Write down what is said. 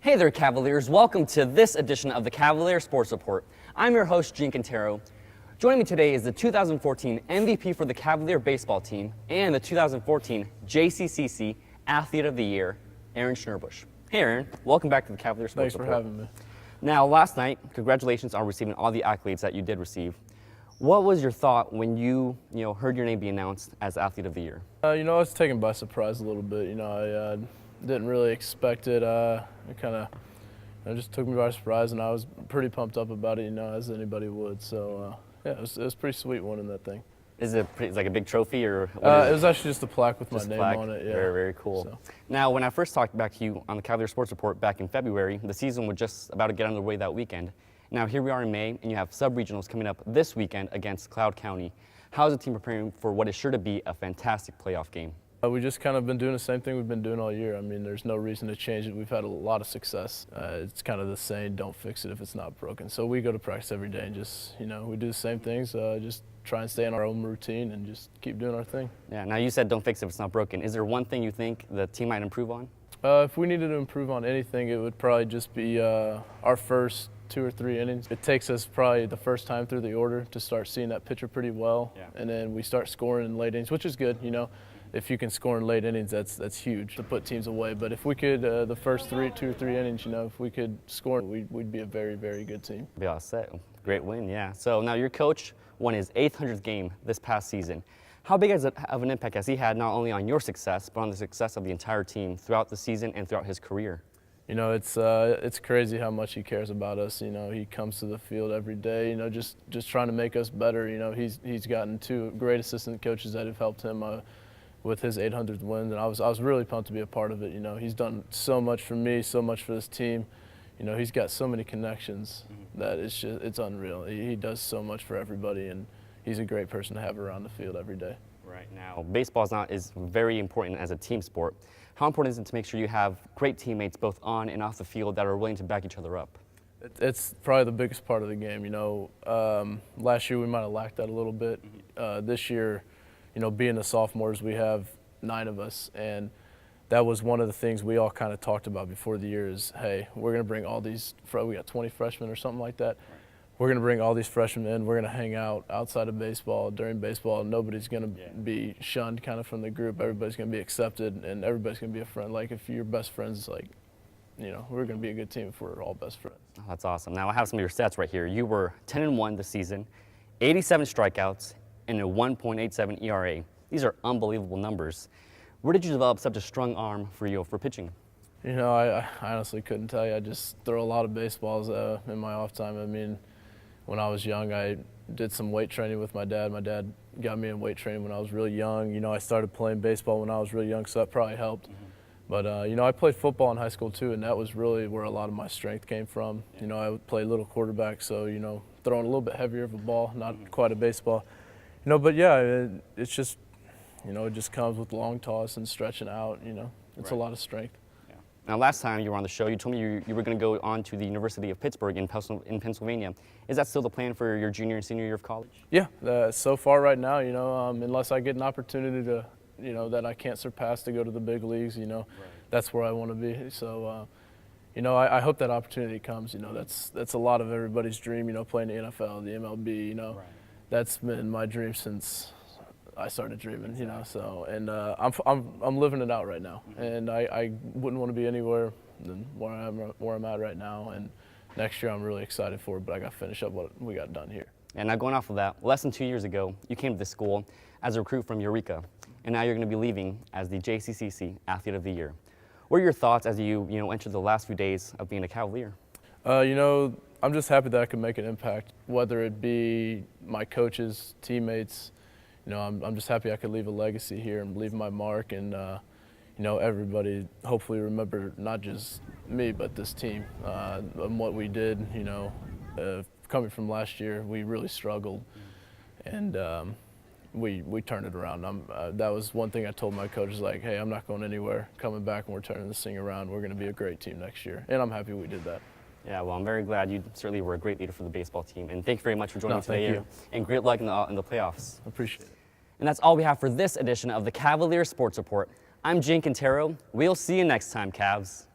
Hey there, Cavaliers. Welcome to this edition of the Cavalier Sports Report. I'm your host, Cantero. Joining me today is the 2014 MVP for the Cavalier baseball team and the 2014 JCCC Athlete of the Year, Aaron Schnurbusch. Hey, Aaron. Welcome back to the Cavalier Sports Report. Thanks for having me. Now, last night, congratulations on receiving all the accolades that you did receive. What was your thought when you heard your name be announced as Athlete of the Year? I was taken by surprise a little bit. I didn't really expect it. It just took me by surprise, and I was pretty pumped up about it, as anybody would. So, yeah, it was pretty sweet winning that thing. Is it like a big trophy, or? It was actually just a plaque with my name on it. Yeah. Very, very cool. So. Now, when I first talked back to you on the Cavalier Sports Report back in February, the season was just about to get underway that weekend. Now, here we are in May, and you have sub-regionals coming up this weekend against Cloud County. How is the team preparing for what is sure to be a fantastic playoff game? We just kind of been doing the same thing we've been doing all year. I mean, there's no reason to change it. We've had a lot of success. It's kind of the saying, don't fix it if it's not broken. So we go to practice every day and just, we do the same things, just try and stay in our own routine and just keep doing our thing. Yeah, now you said don't fix it if it's not broken. Is there one thing you think the team might improve on? If we needed to improve on anything, it would probably just be our first 2 or 3 innings. It takes us probably the first time through the order to start seeing that pitcher pretty well. Yeah. And then we start scoring in late innings, which is good, If you can score in late innings, that's huge to put teams away. But if we could, the first 2 or 3 innings, if we could score, we'd be a very, very good team. Be all set. Great win, yeah. So now your coach won his 800th game this past season. How big of an impact has he had not only on your success, but on the success of the entire team throughout the season and throughout his career? It's crazy how much he cares about us. He comes to the field every day, just trying to make us better. He's gotten 2 great assistant coaches that have helped him with his 800th win, and I was really pumped to be a part of it. He's done so much for me, so much for this team. He's got so many connections that it's unreal. He does so much for everybody, and he's a great person to have around the field every day. Right now, baseball is very important as a team sport. How important is it to make sure you have great teammates both on and off the field that are willing to back each other up? It's probably the biggest part of the game. Last year we might have lacked that a little bit. This year, being the sophomores, we have 9 of us, and that was one of the things we all kind of talked about before the year is, hey, we're going to bring all these, we got 20 freshmen or something like that. Right. We're going to bring all these freshmen in. We're going to hang out outside of baseball, during baseball. Nobody's going to be shunned kind of from the group. Everybody's going to be accepted, and everybody's going to be a friend. Like, if you're best friends, we're going to be a good team if we're all best friends. Oh, that's awesome. Now, I have some of your stats right here. You were 10-1 this season, 87 strikeouts, and a 1.87 ERA. These are unbelievable numbers. Where did you develop such a strong arm for pitching? I honestly couldn't tell you. I just throw a lot of baseballs in my off time. I mean, when I was young, I did some weight training with my dad. My dad got me in weight training when I was really young. I started playing baseball when I was really young, so that probably helped. But, I played football in high school too, and that was really where a lot of my strength came from. I would play little quarterback, so, throwing a little bit heavier of a ball, not quite a baseball. But yeah, it's just, it just comes with long toss and stretching out, It's a lot of strength. Yeah. Now, last time you were on the show, you told me you were going to go on to the University of Pittsburgh in Pennsylvania. Is that still the plan for your junior and senior year of college? Yeah, so far right now, unless I get an opportunity to, that I can't surpass to go to the big leagues, That's where I want to be. So, I hope that opportunity comes. That's a lot of everybody's dream, playing the NFL, the MLB, Right. That's been my dream since I started dreaming, So, and I'm living it out right now, and I wouldn't want to be anywhere than where I'm at right now. And next year I'm really excited for it, but I got to finish up what we got done here. And now going off of that, less than 2 years ago, you came to this school as a recruit from Eureka, and now you're going to be leaving as the JCCC Athlete of the Year. What are your thoughts as you enter the last few days of being a Cavalier? I'm just happy that I can make an impact, whether it be my coaches, teammates. I'm just happy I could leave a legacy here and leave my mark, and everybody hopefully remember not just me but this team and what we did. Coming from last year, we really struggled, and we turned it around. That was one thing I told my coaches, like, hey, I'm not going anywhere. Coming back and we're turning this thing around. We're going to be a great team next year, and I'm happy we did that. Yeah, well, I'm very glad. You certainly were a great leader for the baseball team, and thank you very much for joining me today, and great luck in the playoffs. I appreciate it. And that's all we have for this edition of the Cavalier Sports Report. I'm Cantero. We'll see you next time, Cavs.